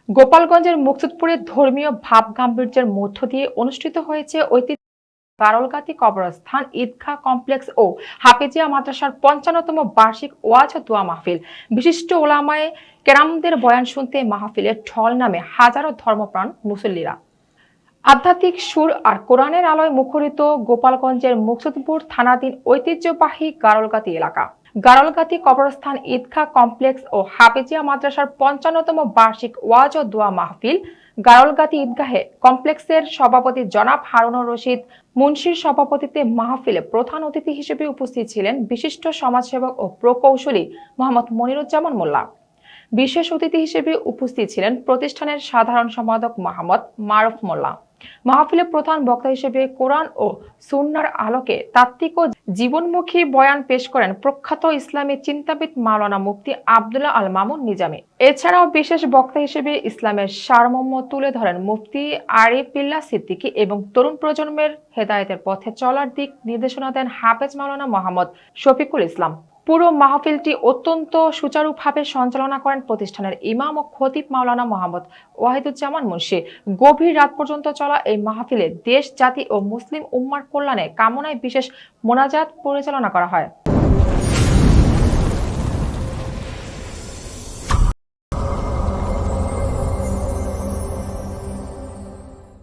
গোপালগঞ্জের মুকসুদপুরে ধর্মীয় ভাব গাম্ভীর্যের মধ্য দিয়ে অনুষ্ঠিত হয়েছে ঐতিহ্য গারলগাতি কবরস্থান ঈদগাহ কমপ্লেক্স ও হাফেজিয়া মাদ্রাসার ৫৫তম বার্ষিক ওয়াজ ও দোয়া মাহফিল। বিশিষ্ট ওলামায়ে কেরামদের বয়ান শুনতে মাহফিলের ঢল নামে হাজারো ধর্মপ্রাণ মুসল্লিরা। আধ্যাত্মিক সুর আর কোরআনের আলোয় মুখরিত গোপালগঞ্জের মুকসুদপুর থানাধীন ঐতিহ্যবাহী গারলগাতি এলাকা। গারলগাতি কবরস্থান ঈদগাহ কমপ্লেক্স ও হাফেজিয়া মাদ্রাসার ৫৫তম বার্ষিক ওয়াজ ও দোয়া মাহফিল গারলগাতি ঈদগাহে কমপ্লেক্সের সভাপতি জনাব হারুনুর রশিদ মুন্সির সভাপতিত্বে মাহফিলে প্রধান অতিথি হিসেবে উপস্থিত ছিলেন বিশিষ্ট সমাজসেবক ও প্রকৌশলী মোহাম্মদ মনিরুজ্জামান মোল্লা। বিশেষ অতিথি হিসেবে উপস্থিত ছিলেন প্রতিষ্ঠানের সাধারণ সম্পাদক মোহাম্মদ মারুফ মোল্লা। মাহফিলে প্রধান বক্তা হিসেবে কোরআন ও সুন্নাহর আলোকে তাত্ত্বিক ও জীবনমুখী বয়ান পেশ করেন প্রখ্যাত ইসলামী চিন্তাবিদ মাওলানা মুফতি আব্দুল্লাহ আল মামুন নিজামী। এছাড়াও বিশেষ বক্তা হিসেবে ইসলামের সারমর্ম তুলে ধরেন মুফতি আরিফ বিল্লাহ সিদ্দিকী এবং তরুণ প্রজন্মের হেদায়েতের পথে চলার দিক নির্দেশনা দেন হাফেজ মাওলানা মোহাম্মদ শফিকুল ইসলাম। পুরো মাহফিলটি অত্যন্ত সুচারুভাবে সঞ্চালনা করেন প্রতিষ্ঠানের ইমাম ও খতিব মাওলানা মোহাম্মদ ওয়াহিদুজ্জামান মুন্সি। গভীর রাত পর্যন্ত চলা এই মাহফিলে দেশ, জাতি ও মুসলিম উম্মার কল্যাণে কামনায় বিশেষ মোনাজাত পরিচালনা করা হয়।